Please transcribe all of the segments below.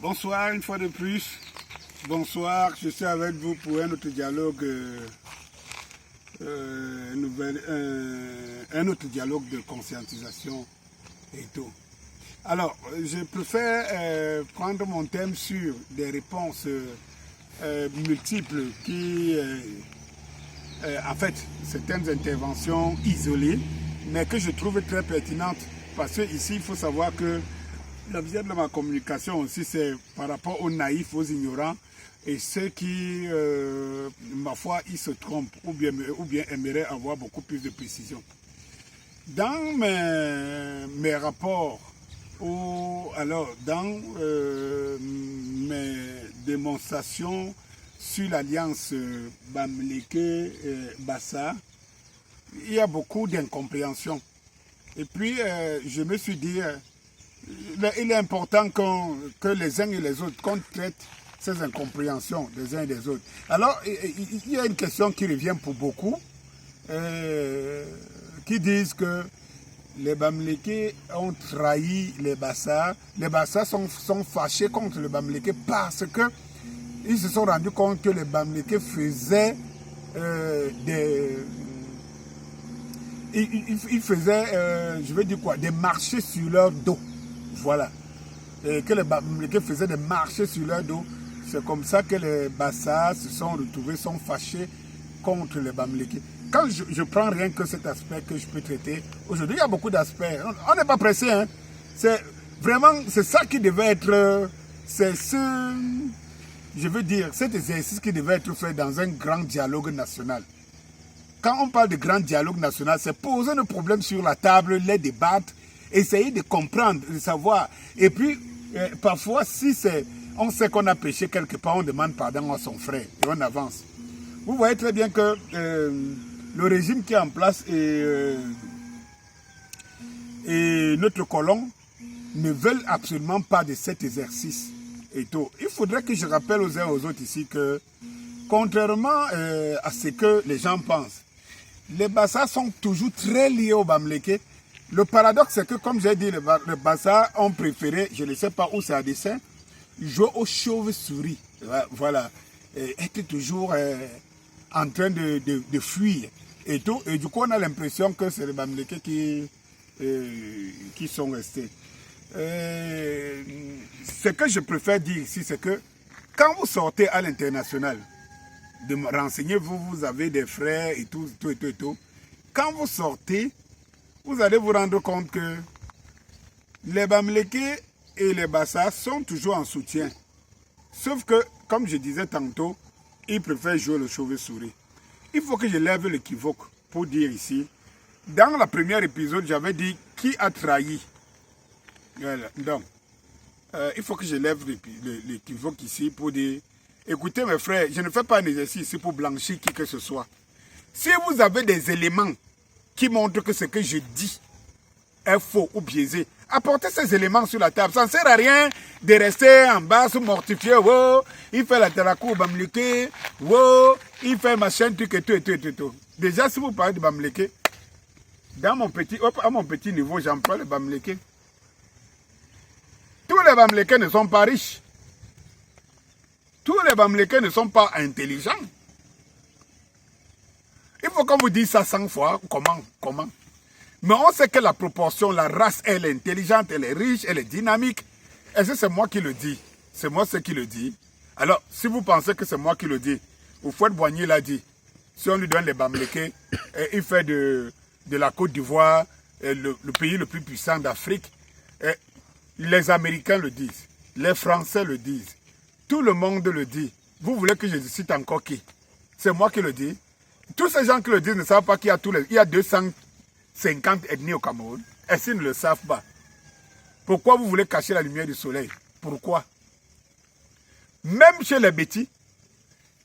Bonsoir une fois de plus. Bonsoir, je suis avec vous pour un autre dialogue, un autre dialogue de conscientisation et tout. Alors, je préfère prendre mon thème sur des réponses multiples qui, en fait, certaines interventions isolées, mais que je trouve très pertinentes parce que ici, il faut savoir que l'objet de ma communication aussi, c'est par rapport aux naïfs, aux ignorants et ceux qui, ma foi, ils se trompent ou bien aimeraient avoir beaucoup plus de précision. Dans mes rapports, dans mes démonstrations sur l'alliance Bamileke-Bassa, il y a beaucoup d'incompréhension. Et puis, je me suis dit, il est important que les uns et les autres, qu'on traite ces incompréhensions des uns et des autres. Alors, il y a une question qui revient pour beaucoup, qui disent que les Bamileke ont trahi les Bassa. Les Bassa sont fâchés contre les Bamileke parce que ils se sont rendus compte que les Bamileke faisaient ils faisaient, je veux dire quoi, des marchés sur leur dos. Voilà. Et que les Bamileke faisaient des marchés sur leur dos. C'est comme ça que les Bassa se sont retrouvés, sont fâchés contre les Bamileke. Quand je prends rien que cet aspect que je peux traiter, aujourd'hui il y a beaucoup d'aspects. On n'est pas pressé. Hein. C'est vraiment, c'est ça qui devait être, je veux dire, cet exercice qui devait être fait dans un grand dialogue national. Quand on parle de grand dialogue national, c'est poser nos problèmes sur la table, les débattre, essayer de comprendre, de savoir. Et puis, parfois, si on sait qu'on a péché quelque part, on demande pardon à son frère et on avance. Vous voyez très bien que le régime qui est en place et notre colon ne veulent absolument pas de cet exercice. Et tout. Il faudrait que je rappelle aux uns et aux autres ici que, contrairement à ce que les gens pensent, les Bassa sont toujours très liés aux Bamileke. Le paradoxe, c'est que, comme j'ai dit, les Bassa ont préféré, je ne sais pas où c'est à dessein, jouer aux chauves-souris. Voilà. Être toujours en train de fuir. Et tout. Et du coup, on a l'impression que c'est les Bamileke qui sont restés. Ce que je préfère dire ici, c'est que quand vous sortez à l'international, de me renseigner, vous avez des frères et tout. Quand vous sortez, vous allez vous rendre compte que les Bamileke et les Bassa sont toujours en soutien. Sauf que, comme je disais tantôt, ils préfèrent jouer le chauve-souris. Il faut que je lève l'équivoque pour dire ici. Dans le premier épisode, j'avais dit qui a trahi. Voilà. Donc, il faut que je lève l'équivoque ici pour dire. Écoutez mes frères, je ne fais pas un exercice ici pour blanchir qui que ce soit. Si vous avez des éléments qui montrent que ce que je dis est faux ou biaisé, apportez ces éléments sur la table. Ça ne sert à rien de rester en bas, se mortifier. Wow, il fait la tarakou Bamileke. Wow, il fait machin, truc et tout. Déjà, si vous parlez de Bamileke, à mon petit niveau, j'en parle de Bamileke. Tous les Bamileke ne sont pas riches. Tous les Bamileke ne sont pas intelligents. Il faut qu'on vous dise ça 100 fois. Comment? Mais on sait que la proportion, la race, elle est intelligente, elle est riche, elle est dynamique. Est-ce que c'est moi qui le dis? C'est moi qui le dis. Alors, si vous pensez que c'est moi qui le dis, Houphouët-Boigny l'a dit. Si on lui donne les Bamileke, il fait de la Côte d'Ivoire le pays le plus puissant d'Afrique. Les Américains le disent. Les Français le disent. Tout le monde le dit. Vous voulez que je cite encore qui? C'est moi qui le dis. Tous ces gens qui le disent ne savent pas qu'il y a 250 ethnies au Cameroun. Est-ce qu'ils ne le savent pas? Pourquoi vous voulez cacher la lumière du soleil? Pourquoi? Même chez les Bétis,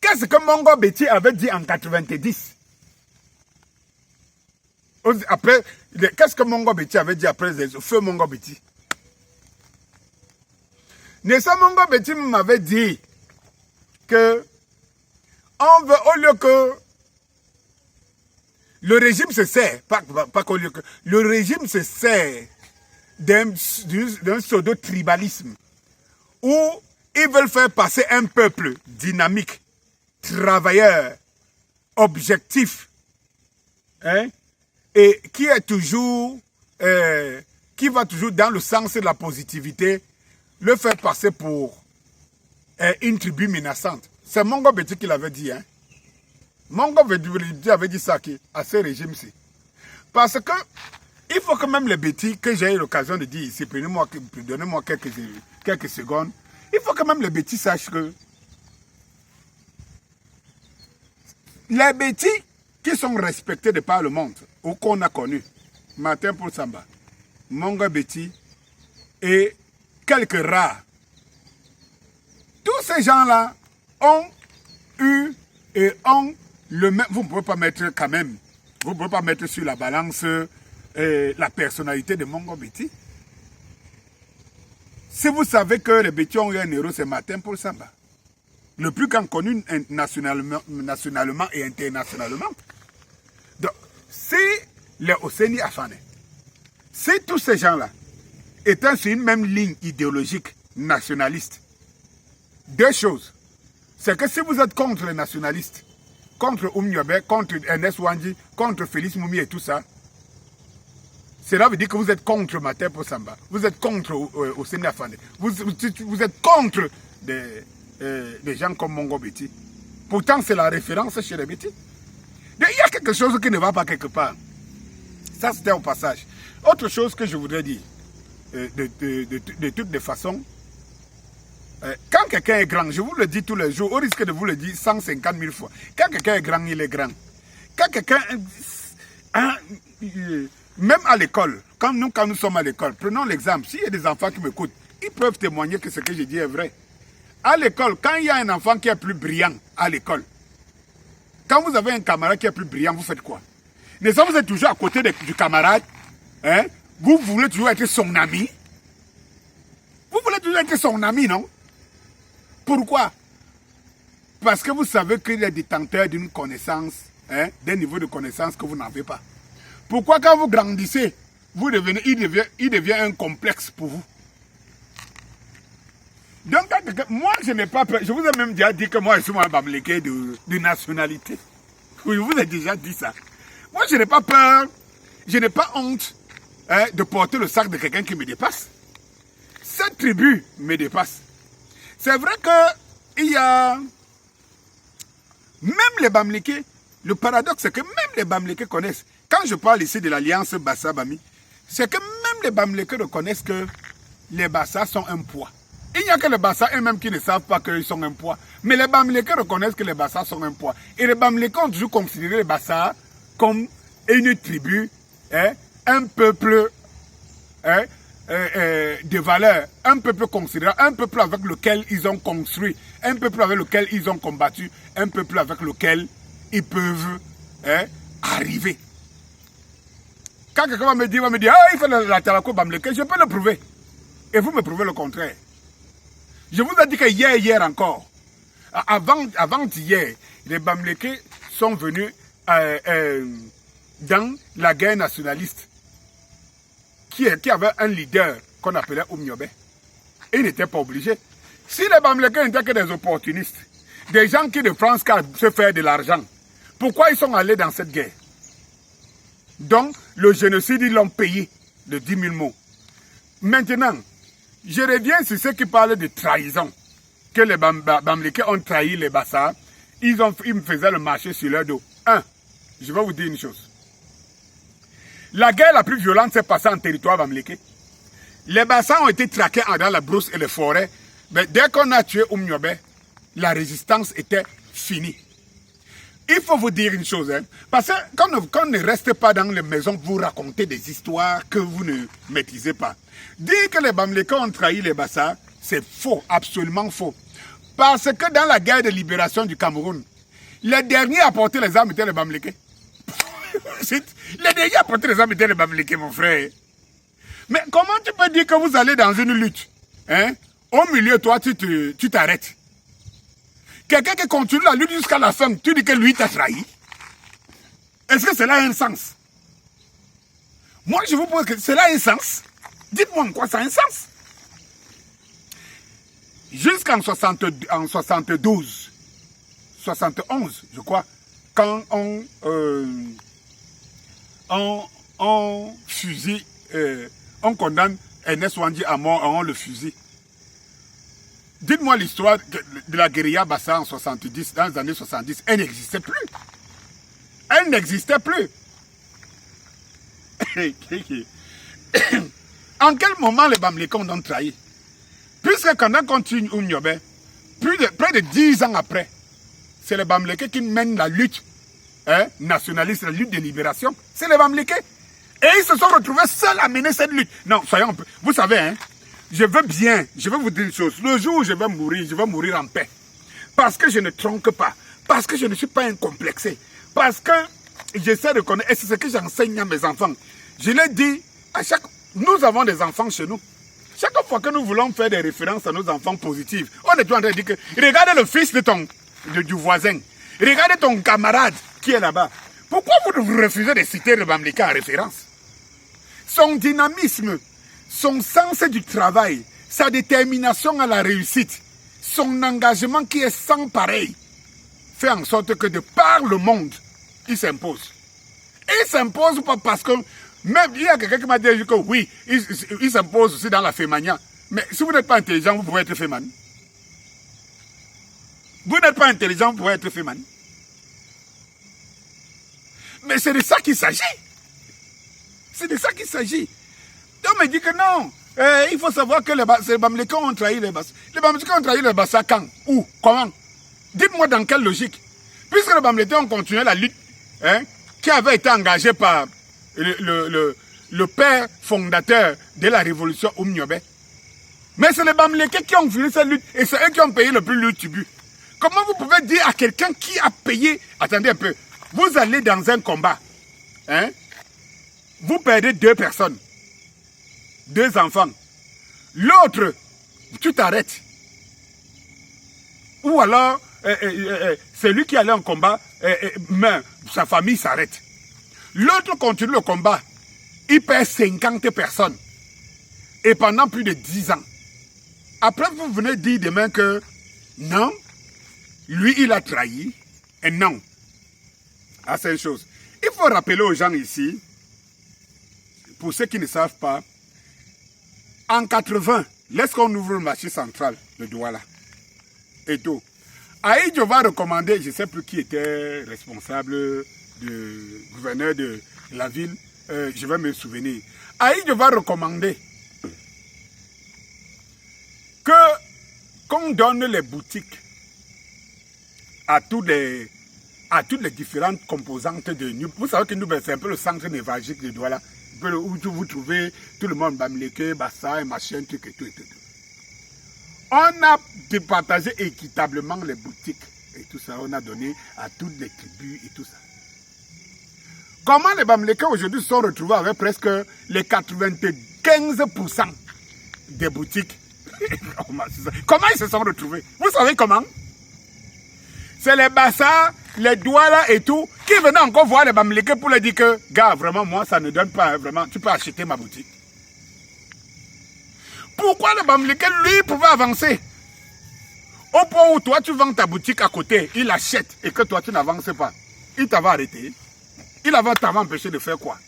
qu'est-ce que Mongo Béti avait dit en 90? Après, qu'est-ce que Mongo Béti avait dit après le feu Mongo Béti? Nessa Mongo Béti m'avait dit que on veut, au lieu que le régime se sert, pas qu'au lieu que, le régime se sert d'un pseudo-tribalisme où Ils veulent faire passer un peuple dynamique, travailleur, objectif, hein, et qui est toujours, qui va toujours dans le sens de la positivité, le faire passer pour une tribu menaçante. C'est Mongo Betty qui l'avait dit. Hein. Mongo Betty avait dit ça à ce régime-ci. Parce que il faut que même les Betty, que j'ai eu l'occasion de dire ici, donnez-moi quelques secondes, il faut que même les Betty sachent que les Betty qui sont respectés de par le monde, ou qu'on a connu, Martin Paul Samba, Mongo Betty et quelques rares, tous ces gens-là ont eu et ont le même. Vous ne pouvez pas mettre quand même, vous ne pouvez pas mettre sur la balance la personnalité de Mongo Betty. Si vous savez que les Betty ont eu un héros, c'est Martin Paul Samba, le plus grand connu nationalement et internationalement. Donc, si les Osseni Afane, si tous ces gens-là étaient sur une même ligne idéologique nationaliste, deux choses. C'est que si vous êtes contre les nationalistes, contre Oumniobe, contre Ernest Wandji, contre Félix Moumi et tout ça, cela veut dire que vous êtes contre Martin Paul Samba, vous êtes contre Osseni Afane, vous êtes contre des gens comme Mongo Betty. Pourtant, c'est la référence chez les Betty. Il y a quelque chose qui ne va pas quelque part. Ça, c'était au passage. Autre chose que je voudrais dire, de toutes les façons, quand quelqu'un est grand, je vous le dis tous les jours, au risque de vous le dire 150 000 fois, quand quelqu'un est grand, il est grand. Quand quelqu'un... même à l'école, quand nous sommes à l'école, prenons l'exemple, s'il y a des enfants qui m'écoutent, ils peuvent témoigner que ce que je dis est vrai. À l'école, quand il y a un enfant qui est plus brillant à l'école, quand vous avez un camarade qui est plus brillant, vous faites quoi? Mais ça, vous êtes toujours à côté du camarade, hein? Vous voulez toujours être son ami. Vous voulez toujours être son ami, non? Pourquoi? Parce que vous savez qu'il est détenteur d'une connaissance, hein, d'un niveau de connaissance que vous n'avez pas. Pourquoi quand vous grandissez, il devient un complexe pour vous? Donc, moi, je n'ai pas peur. Je vous ai même déjà dit que moi, je suis un Bamileke de nationalité. Oui, je vous ai déjà dit ça. Moi, je n'ai pas peur, je n'ai pas honte, hein, de porter le sac de quelqu'un qui me dépasse. Cette tribu me dépasse. C'est vrai que il y a... Même les Bamileke, le paradoxe, c'est que même les Bamileke connaissent. Quand je parle ici de l'alliance Bassa-Bami, c'est que même les Bamileke reconnaissent que les Bassa sont un poids. Il n'y a que les Bassa eux-mêmes qui ne savent pas qu'ils sont un poids. Mais les Bamileke reconnaissent que les Bassa sont un poids. Et les Bamileke ont toujours considéré les Bassa comme une tribu, hein, un peuple, hein, de valeur, un peuple considérable, un peuple avec lequel ils ont construit, un peuple avec lequel ils ont combattu, un peuple avec lequel ils peuvent, hein, arriver. Quand quelqu'un va me dire, ah, il fait la Talako Bamileke, je peux le prouver. Et vous me prouvez le contraire. Je vous ai dit que hier encore, avant-hier, les Bamileke sont venus dans la guerre nationaliste qui avait un leader qu'on appelait Oumniobe. Ils n'étaient pas obligés. Si les Bamileke n'étaient que des opportunistes, des gens qui ne pensent qu'à se faire de l'argent, pourquoi ils sont allés dans cette guerre? Donc, le génocide, ils l'ont payé de 10 000 mots. Maintenant, je reviens sur ceux qui parlent de trahison. Que les Bamileke ont trahi les Bassa. Ils me faisaient le marché sur leur dos. Je vais vous dire une chose. La guerre la plus violente s'est passée en territoire Bamileke. Les Bassa ont été traqués dans la brousse et les forêts. Mais dès qu'on a tué Oumniobe, la résistance était finie. Il faut vous dire une chose, hein, parce que quand on ne reste pas dans les maisons pour vous raconter des histoires que vous ne maîtrisez pas. Dire que les Bamileke ont trahi les Bassa, c'est faux, absolument faux. Parce que dans la guerre de libération du Cameroun, les derniers à porter les armes étaient les Bamileke. Les derniers à porter les armes étaient les Bamileke, mon frère. Mais comment tu peux dire que vous allez dans une lutte, hein? Au milieu, toi, tu t'arrêtes. Quelqu'un qui continue la lutte jusqu'à la fin, tu dis que lui t'a trahi. Est-ce que cela a un sens? Moi, je vous pose que cela a un sens. Dites-moi en quoi ça a un sens. jusqu'en 72, 71, je crois, quand on fusille, on condamne Ernest Ouandji à mort, on le fusille. Dites-moi l'histoire de la guérilla Bassa en 70, dans les années 70. Elle n'existait plus. Elle n'existait plus. En quel moment les Bamileke ont trahi? Puisque quand on continue Oumniobé, près de 10 ans après, c'est les Bamileke qui mènent la lutte nationaliste, la lutte de libération. C'est les Bamileke. Et ils se sont retrouvés seuls à mener cette lutte. Non, soyons un peu. Vous savez, hein, je veux vous dire une chose. Le jour où je vais mourir en paix. Parce que je ne tronque pas. Parce que je ne suis pas incomplexé. Parce que j'essaie de connaître. Et c'est ce que j'enseigne à mes enfants. Je leur dis, nous avons des enfants chez nous. Chaque fois que nous voulons faire des références à nos enfants positifs, on est en train de dire que regardez le fils de du voisin. Regardez ton camarade qui est là-bas. Pourquoi vous refusez de citer le Bamileke en référence? Son dynamisme, son sens du travail, sa détermination à la réussite, son engagement qui est sans pareil, fait en sorte que de par le monde, il s'impose. Et il s'impose pas parce que, même il y a quelqu'un qui m'a dit que oui, il s'impose aussi dans la fémania. Mais si vous n'êtes pas intelligent, vous pouvez être féman. Vous n'êtes pas intelligent, vous pouvez être féman. Mais c'est de ça qu'il s'agit. C'est de ça qu'il s'agit. On me dit que non. Il faut savoir que les Bamileke ont trahi les Bassa. Les Bamileke ont trahi les Bassa quand? Où? Comment? Dites-moi dans quelle logique? Puisque les Bamileke ont continué la lutte qui avait été engagée par le père fondateur de la révolution Oumniobé. Mais c'est les Bamileke qui ont fini cette lutte et c'est eux qui ont payé le plus lourd tribut. Comment vous pouvez dire à quelqu'un qui a payé... Attendez un peu. Vous allez dans un combat. Vous perdez 2 personnes. 2 enfants. L'autre, tu t'arrêtes. Ou alors, celui qui allait en combat, meurt. Sa famille s'arrête. L'autre continue le combat. Il perd 50 personnes. Et pendant plus de 10 ans. Après, vous venez dire demain que non, lui, il a trahi. Et non. Ah, c'est une chose. Il faut rappeler aux gens ici, pour ceux qui ne savent pas, en 80, lorsqu'on ouvre le marché central de Douala, et tout, Aïdjo va recommander, je ne sais plus qui était responsable, gouverneur de la ville, je vais me souvenir. Aïdjo va recommander qu'on donne les boutiques à toutes les différentes composantes de Nub. Vous savez que Nub, c'est un peu le centre névralgique de Douala, où vous trouvez tout le monde, Bamileke, Bassa, et machin, truc et tout. On a départagé équitablement les boutiques et tout ça. On a donné à toutes les tribus et tout ça. Comment les Bamileke aujourd'hui se sont retrouvés avec presque les 95% des boutiques? Comment ils se sont retrouvés? Vous savez comment? C'est les Bassa, les Douala et tout, qui venaient encore voir les Bamileke pour leur dire que, gars, vraiment, moi, ça ne donne pas, vraiment, tu peux acheter ma boutique. Pourquoi le Bamileke, lui, pouvait avancer? Au point où toi, tu vends ta boutique à côté, il achète et que toi, tu n'avances pas. Il t'avait arrêté. Il t'avait empêché de faire quoi?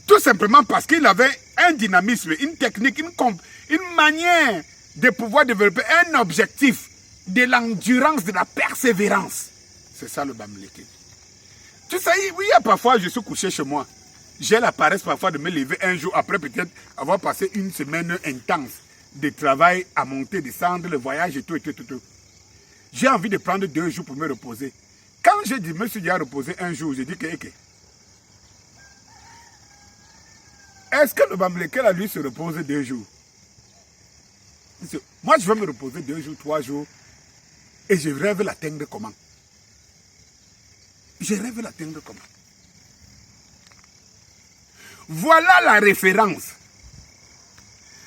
Tout simplement parce qu'il avait un dynamisme, une technique, une manière de pouvoir développer un objectif, de l'endurance, de la persévérance. C'est ça le Bamileke. Tu sais, oui, parfois je suis couché chez moi. J'ai la paresse parfois de me lever un jour après peut-être avoir passé une semaine intense de travail à monter, descendre, le voyage et tout. J'ai envie de prendre 2 jours pour me reposer. Quand je me suis déjà reposé un jour, j'ai dit que... Est-ce que le Bamileke, là, lui, se repose 2 jours? Moi, je vais me reposer 2 jours, 3 jours. Et je rêve l'atteindre comment? Je rêve l'atteindre comment? Voilà la référence.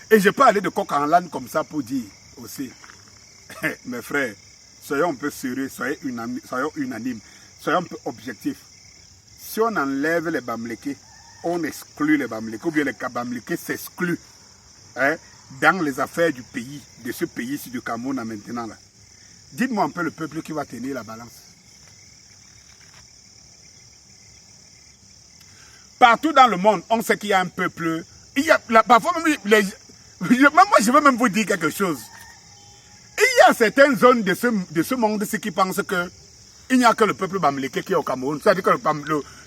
Et je peux aller de coq en l'âne comme ça pour dire aussi, mes frères, soyons un peu sérieux, soyons unanimes, soyons un peu objectifs. Si on enlève les Bamileke, on exclut les Bamileke, ou bien les Bamileke s'excluent dans les affaires du pays, de ce pays-ci, du Cameroun maintenant là. Dites-moi un peu le peuple qui va tenir la balance. Partout dans le monde, on sait qu'il y a un peuple. Il y a, parfois même, moi je veux même vous dire quelque chose. Il y a certaines zones de ce monde-ci qui pensent que il n'y a que le peuple bamileke qui est au Cameroun. C'est-à-dire que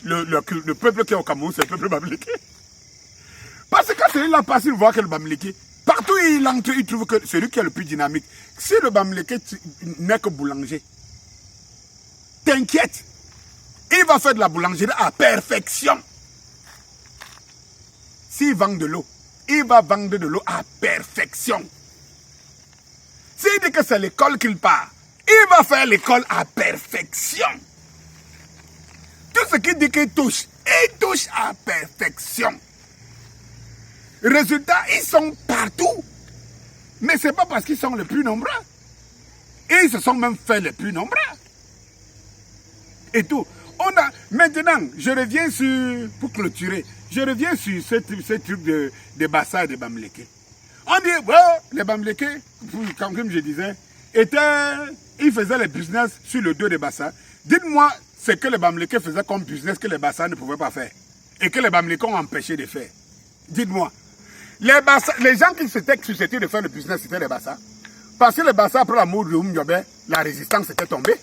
le peuple qui est au Cameroun, c'est le peuple bamileke. Parce que celui-là passe, il voit que le bamileke, partout où il entre, il trouve que celui qui est le plus dynamique. Si le bamileke n'est que boulanger, t'inquiète, il va faire de la boulangerie à perfection. S'il vend de l'eau, il va vendre de l'eau à perfection. S'il dit que c'est l'école qu'il part, il va faire l'école à perfection. Tout ce qu'il dit qu'il touche, il touche à perfection. Résultat, ils sont partout. Mais ce n'est pas parce qu'ils sont les plus nombreux. Ils se sont même fait les plus nombreux. Et tout. Maintenant, je reviens sur, pour clôturer, je reviens sur ce truc de Bassa et de Bamileke. On dit, bon, les Bamileke, comme je disais, ils faisaient les business sur le dos des Bassa. Dites-moi ce que les Bamileke faisaient comme business que les Bassa ne pouvaient pas faire. Et que les Bamileke ont empêché de faire. Dites-moi. Les gens qui s'étaient susceptibles de faire le business, c'était les Bassa. Parce que les Bassa, après la mort de Oumyobé, la résistance était tombée.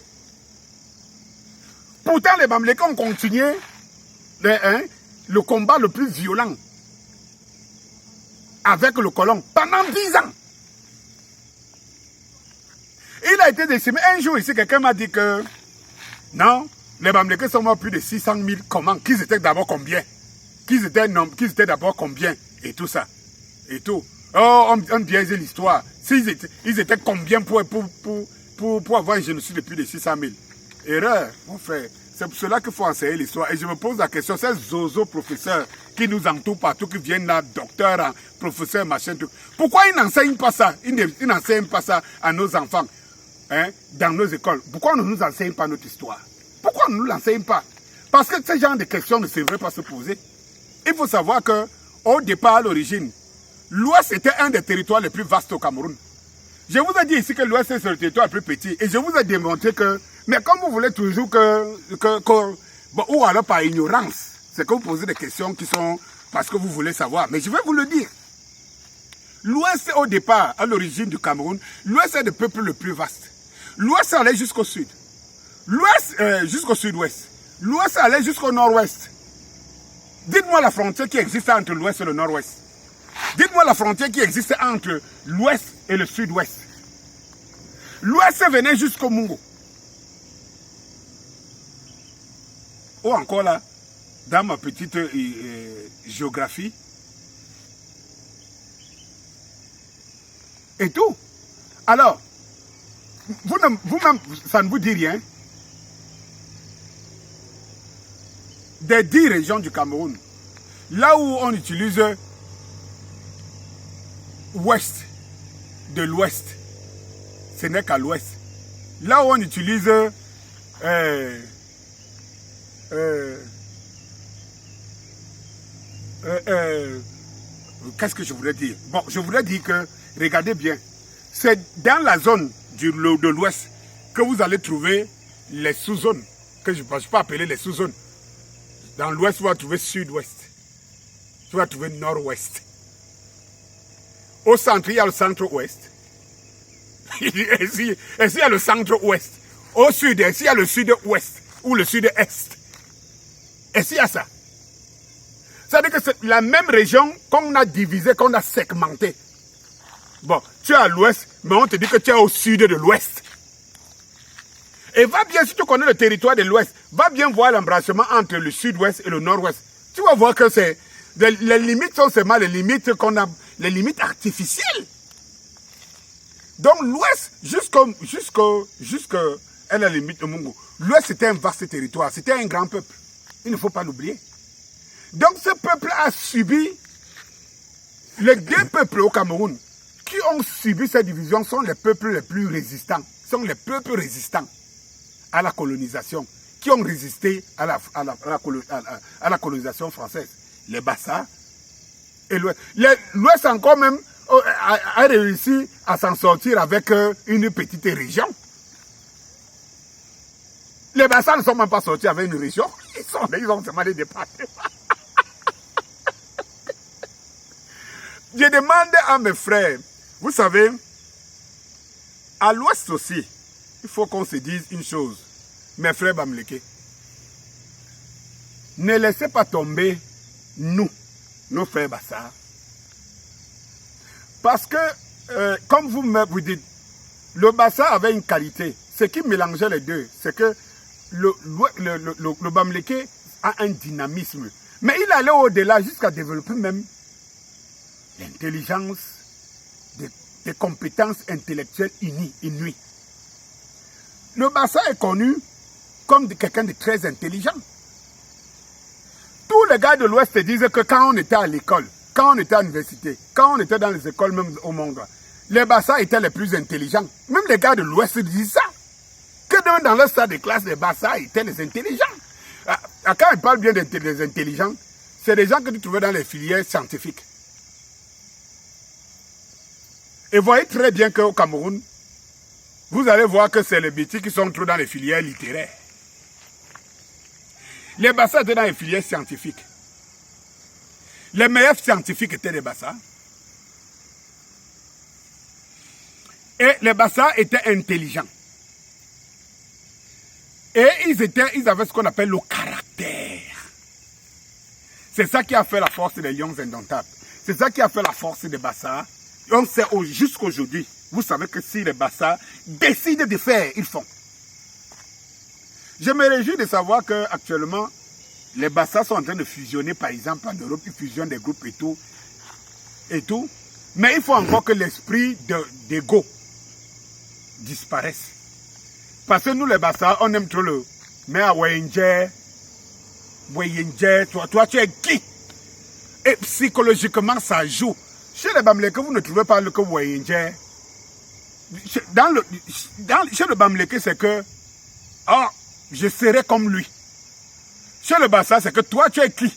Pourtant, les Bamileke ont continué le combat le plus violent avec le colon pendant 10 ans. Il a été décimé. Un jour ici, quelqu'un m'a dit que non, les Bamileke sont morts plus de 600 000. Comment? Qu'ils étaient d'abord combien? Qu'ils étaient d'abord combien? Et tout ça. Et tout. Oh, on biaise l'histoire. Ils étaient combien pour avoir un génocide de plus de 600 000? Erreur, mon frère. C'est pour cela qu'il faut enseigner l'histoire. Et je me pose la question, ces zozo professeurs qui nous entourent partout, qui viennent là, docteurs, professeurs, machin, tout. Pourquoi ils n'enseignent pas ça? Ils n'enseignent pas ça à nos enfants, dans nos écoles. Pourquoi on ne nous enseigne pas notre histoire? Pourquoi on ne nous l'enseigne pas? Parce que ce genre de questions ne devraient pas se poser. Il faut savoir que, au départ, à l'origine, l'Ouest était un des territoires les plus vastes au Cameroun. Je vous ai dit ici que l'Ouest est le territoire le plus petit. Et je vous ai démontré que, mais comme vous voulez toujours bon, ou alors par ignorance, c'est que vous posez des questions qui sont parce que vous voulez savoir. Mais je vais vous le dire. L'Ouest, au départ, à l'origine du Cameroun, l'Ouest est le peuple le plus vaste. L'Ouest allait jusqu'au sud. L'Ouest, jusqu'au sud-ouest. L'Ouest allait jusqu'au nord-ouest. Dites-moi la frontière qui existe entre l'Ouest et le nord-ouest. Dites-moi la frontière qui existe entre l'Ouest et le sud-ouest. L'Ouest venait jusqu'au Mungo. Ou encore là, dans ma petite géographie. Et tout. Alors, vous-même, ça ne vous dit rien. Des 10 régions du Cameroun, là où on utilise ouest de l'ouest, ce n'est qu'à l'ouest. Là où on utilise qu'est-ce que je voulais dire? Bon, je voulais dire que, regardez bien, c'est dans la zone de l'ouest que vous allez trouver les sous-zones, que je ne peux pas appeler les sous-zones. Dans l'ouest, tu vas trouver sud-ouest. Tu vas trouver nord-ouest. Au centre, il y a le centre-ouest. Ici, il y a le centre-ouest. Au sud, ici, il y a le sud-ouest ou le sud-est. Et s'il y a ça, c'est-à-dire que c'est la même région qu'on a divisée, qu'on a segmentée. Bon, tu es à l'ouest, mais on te dit que tu es au sud de l'ouest. Et va bien, si tu connais le territoire de l'ouest, va bien voir l'embrassement entre le sud-ouest et le nord-ouest. Tu vas voir que c'est les limites sont seulement les limites qu'on a, les limites artificielles. Donc l'ouest, jusqu'à la limite de Mungo, l'ouest c'était un vaste territoire, c'était un grand peuple. Il ne faut pas l'oublier. Donc ce peuple a subi, les deux peuples au Cameroun qui ont subi cette division sont les peuples les plus résistants, sont les peuples résistants à la colonisation, qui ont résisté à la colonisation française. Les Bassa et l'Ouest. L'Ouest encore même, a réussi à s'en sortir avec une petite région. Les Bassa ne sont même pas sortis avec une région. Ils ont seulement des départements. Je demande à mes frères, vous savez, à l'ouest aussi, il faut qu'on se dise une chose. Mes frères Bamileke, ne laissez pas tomber nous, nos frères Bassa. Parce que, comme vous dites, le Bassa avait une qualité. Ce qui mélangeait les deux, c'est que le Bamileke a un dynamisme. Mais il allait au-delà jusqu'à développer même l'intelligence, des compétences intellectuelles inouïes. Le Bassa est connu comme quelqu'un de très intelligent. Tous les gars de l'Ouest disent que quand on était à l'école, quand on était à l'université, quand on était dans les écoles même au monde, les Bassa étaient les plus intelligents. Même les gars de l'Ouest disent ça. Que dans leur salle de classe, les Bassa étaient les intelligents. Quand ils parlent bien des intelligents, c'est des gens que tu trouvais dans les filières scientifiques. Et voyez très bien qu'au Cameroun, vous allez voir que c'est les bêtis qui sont trop dans les filières littéraires. Les Bassa étaient dans les filières scientifiques. Les meilleurs scientifiques étaient les Bassa. Et les Bassa étaient intelligents. Et ils avaient ce qu'on appelle le caractère. C'est ça qui a fait la force des lions indomptables. C'est ça qui a fait la force des Bassa. On sait jusqu'aujourd'hui, vous savez que si les Bassa décident de faire, ils font. Je me réjouis de savoir qu'actuellement, les Bassa sont en train de fusionner, par exemple, en Europe, ils fusionnent des groupes et tout. Mais il faut encore que l'esprit d'ego disparaisse. Parce que nous, les Bassa, on aime trop le... Mais à Wayenje, toi, tu es qui? Et psychologiquement, ça joue. Chez les Bamileke, vous ne trouvez pas le que Wayenje. Chez le Bamileke, c'est que... Ah, je serai comme lui. Chez le Bassa, c'est que toi, tu es qui?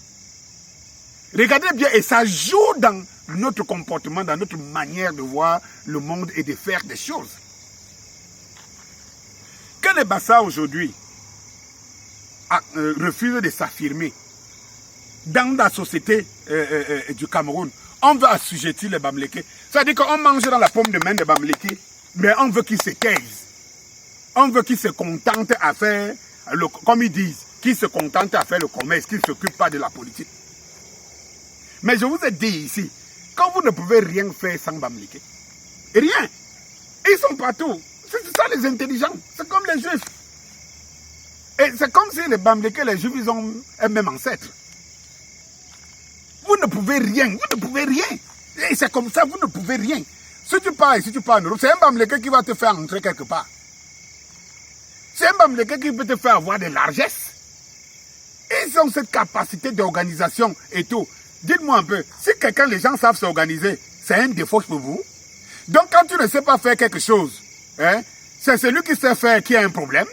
Regardez bien, et ça joue dans notre comportement, dans notre manière de voir le monde et de faire des choses. Que les Bassa aujourd'hui refusent de s'affirmer dans la société du Cameroun, on veut assujettir les Bamileke. C'est-à-dire qu'on mange dans la paume de main des Bamileke, mais on veut qu'ils se taisent. On veut qu'ils se contentent à faire, comme ils disent, qu'ils se contentent à faire le commerce, qu'ils ne s'occupent pas de la politique. Mais je vous ai dit ici, quand vous ne pouvez rien faire sans Bamileke, rien, ils sont partout. C'est ça les intelligents, c'est comme les Juifs. Et c'est comme si les Bamileke, les Juifs, ils ont un même ancêtre. Vous ne pouvez rien, vous ne pouvez rien. Et c'est comme ça, vous ne pouvez rien. Si tu pars en Europe, c'est un Bamileke qui va te faire entrer quelque part. C'est un Bamileke qui peut te faire avoir de largesse. Ils ont cette capacité d'organisation et tout. Dites-moi un peu, si les gens savent s'organiser, c'est un défaut pour vous. Donc quand tu ne sais pas faire quelque chose, hein, c'est celui qui sait faire qui a un problème.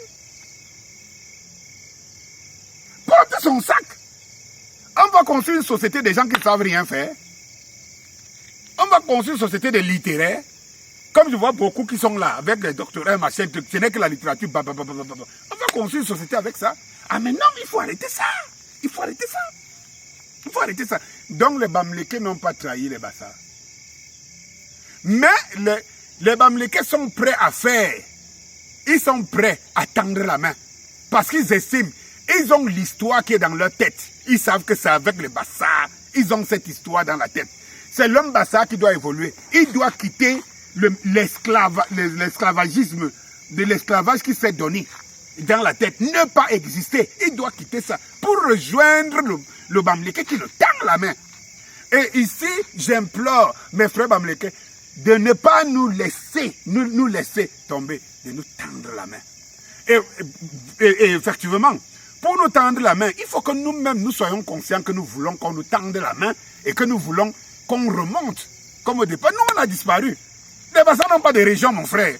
Porte son sac. On va construire une société de gens qui ne savent rien faire. On va construire une société de littéraires. Comme je vois beaucoup qui sont là, avec les doctorats, machin, ce n'est que la littérature. On va construire une société avec ça. Ah mais non, il faut arrêter ça. Il faut arrêter ça. Il faut arrêter ça. Donc les Bamileke n'ont pas trahi les Bassa. Mais les Bamileke sont prêts à faire. Ils sont prêts à tendre la main. Parce qu'ils estiment, ils ont l'histoire qui est dans leur tête. Ils savent que c'est avec les Bassa. Ils ont cette histoire dans la tête. C'est l'homme Bassa qui doit évoluer. Il doit quitter l'esclavagisme, de l'esclavage qui s'est donné dans la tête. Ne pas exister. Il doit quitter ça pour rejoindre le Bamileke qui le tend la main. Et ici, j'implore mes frères Bamileke de ne pas nous laisser tomber, de nous tendre la main. Et effectivement, pour nous tendre la main, il faut que nous-mêmes, nous soyons conscients que nous voulons qu'on nous tende la main et que nous voulons qu'on remonte. Comme au départ, nous, on a disparu. Les Bassa n'ont pas de région, mon frère.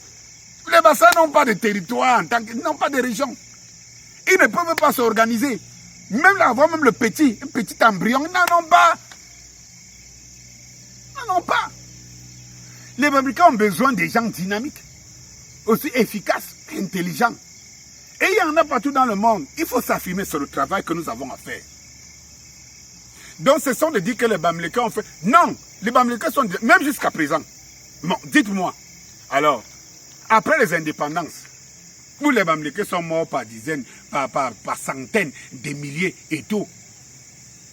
Les Bassa n'ont pas de territoire, n'ont pas de région. Ils ne peuvent pas s'organiser. Même là, avoir même le petit embryon, ils n'en ont pas. Ils n'en ont pas. Les Bamileke ont besoin des gens dynamiques, aussi efficaces, intelligents. Et il y en a partout dans le monde. Il faut s'affirmer sur le travail que nous avons à faire. Donc, ce sont de dire que les Bamileke ont fait... Non, les Bamileke sont... Même jusqu'à présent. Bon, dites-moi. Alors, après les indépendances, où les Bamileke sont morts par dizaines, par centaines, des milliers et tout.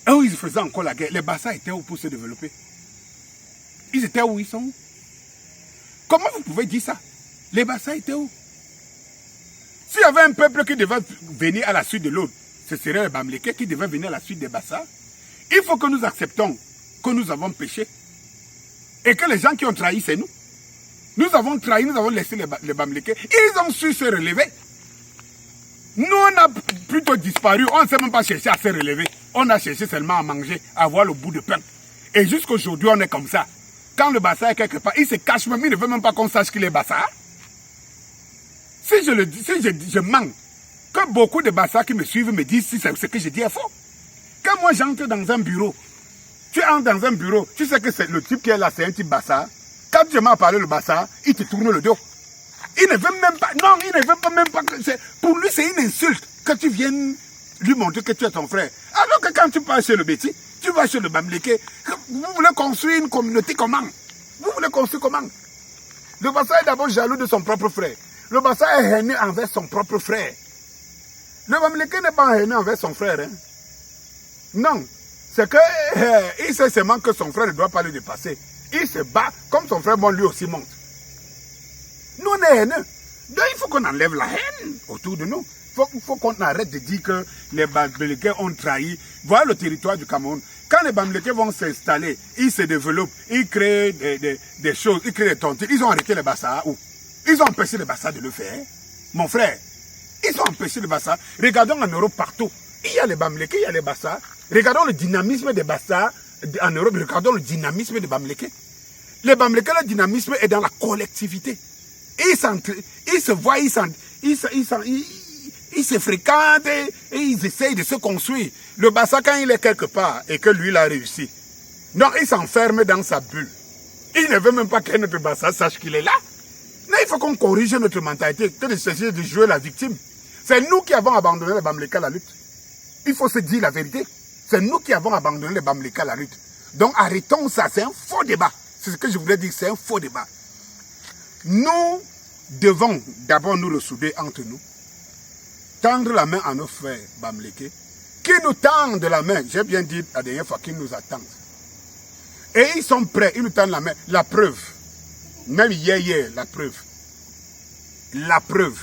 Et où ils faisaient encore la guerre, les Bassa étaient où pour se développer? Ils étaient où? Ils sont où? Comment vous pouvez dire ça? Les Bassa étaient où? S'il y avait un peuple qui devait venir à la suite de l'autre, ce serait les Bamileke qui devaient venir à la suite des Bassa. Il faut que nous acceptons que nous avons péché. Et que les gens qui ont trahi, c'est nous. Nous avons trahi, nous avons laissé les Bamileke. Ils ont su se relever. Nous, on a plutôt disparu. On ne sait même pas chercher à se relever. On a cherché seulement à manger, à avoir le bout de pain. Et jusqu'aujourd'hui, on est comme ça. Quand le Bassa est quelque part, il se cache même. Il ne veut même pas qu'on sache qu'il est Bassa. Si je mens, que beaucoup de Bassa qui me suivent me disent si ce que je dis est faux. Quand moi j'entre dans un bureau, tu entres dans un bureau, tu sais que le type qui est là, c'est un type Bassa. Quand tu m'as parlé le Bassa, il te tourne le dos. Il ne veut même pas, non, il ne veut même pas, pour lui c'est une insulte que tu viennes lui montrer que tu es ton frère. Alors que quand tu passes chez le Béti, tu vas chez le Bamileke, vous voulez construire une communauté comment? Vous voulez construire comment? Le Bassa est d'abord jaloux de son propre frère. Le Bassa est haineux envers son propre frère. Le Bamileke n'est pas haineux envers son frère. Hein? Non. C'est que il sait seulement que son frère ne doit pas le dépasser. Il se bat comme son frère, bon, lui aussi monte. Nous, on est haineux. Donc, il faut qu'on enlève la haine autour de nous. Il faut qu'on arrête de dire que les Bamileke ont trahi. Voilà le territoire du Cameroun. Quand les Bamileke vont s'installer, ils se développent, ils créent des choses, ils créent des tontines. Ils ont arrêté les Bassa où? Ils ont empêché les Bassa de le faire. Mon frère, ils ont empêché les Bassa. Regardons en Europe partout. Il y a les Bamileke, il y a les Bassa. Regardons le dynamisme des Bassa en Europe. Regardons le dynamisme des Bamileke. Les Bamileke, le dynamisme est dans la collectivité. Ils se voient, ils se fréquentent et ils essayent de se construire. Le Bassa, quand il est quelque part et que lui, il a réussi, donc il s'enferme dans sa bulle. Il ne veut même pas que notre Bassa sache qu'il est là. Mais il faut qu'on corrige notre mentalité, que de chercher de jouer la victime. C'est nous qui avons abandonné les Bamileke à la lutte. Il faut se dire la vérité. C'est nous qui avons abandonné les Bamileke à la lutte. Donc arrêtons ça, c'est un faux débat. C'est ce que je voulais dire, c'est un faux débat. Nous devons d'abord nous ressouder entre nous, tendre la main à nos frères Bamileke, qui nous tendent la main, j'ai bien dit la dernière fois qu'ils nous attendent. Et ils sont prêts, ils nous tendent la main. La preuve, même hier, la preuve. La preuve.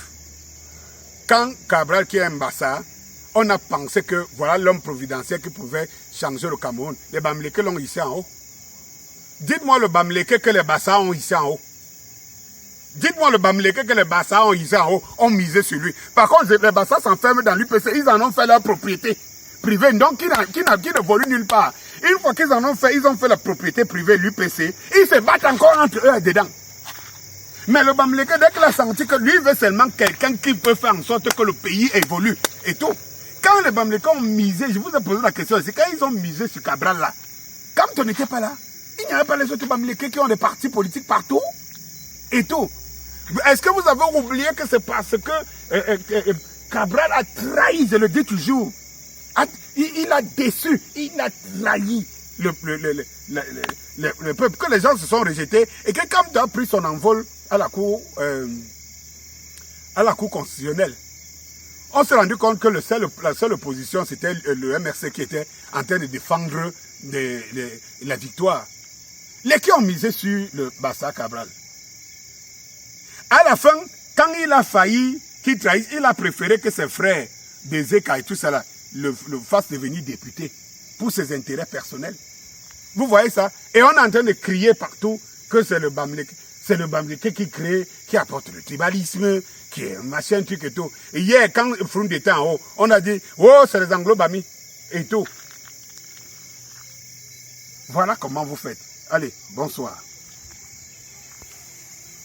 Quand Cabral, qui est un Bassa, on a pensé que voilà l'homme providentiel qui pouvait changer le Cameroun. Les Bamileke l'ont ici en haut. Dites-moi le Bamileke que les Bassa ont ici en haut. Dites-moi le Bamileke que les Bassa ont ici en haut, ont misé sur lui. Par contre, les Bassa s'enferment dans l'UPC, ils en ont fait leur propriété privée, donc qui ne vole nulle part. Une fois qu'ils en ont fait, ils ont fait la propriété privée, l'UPC, ils se battent encore entre eux dedans. Mais le Bamileke, dès qu'il a senti que lui veut seulement quelqu'un qui peut faire en sorte que le pays évolue et tout. Quand les Bamileke ont misé, je vous ai posé la question, c'est quand ils ont misé sur Cabral là, quand on n'était pas là, il n'y avait pas les autres Bamileke qui ont des partis politiques partout et tout. Est-ce que vous avez oublié que c'est parce que Cabral a trahi, je le dis toujours, il a déçu, il a trahi le peuple, que les gens se sont rejetés et que quand il a pris son envol à la cour constitutionnelle, on s'est rendu compte que la seule opposition, c'était le MRC qui était en train de défendre la victoire. Les qui ont misé sur le Bassa Cabral. À la fin, quand il a failli, qu'il trahisse, il a préféré que ses frères, des Eka et tout ça là, le fassent devenir député pour ses intérêts personnels. Vous voyez ça? Et on est en train de crier partout que c'est le Bamileke qui crée, qui apporte le tribalisme, qui est un machin, truc et tout. Et hier, quand Front était en haut, on a dit, oh, c'est les Anglo-Bami et tout. Voilà comment vous faites. Allez, bonsoir.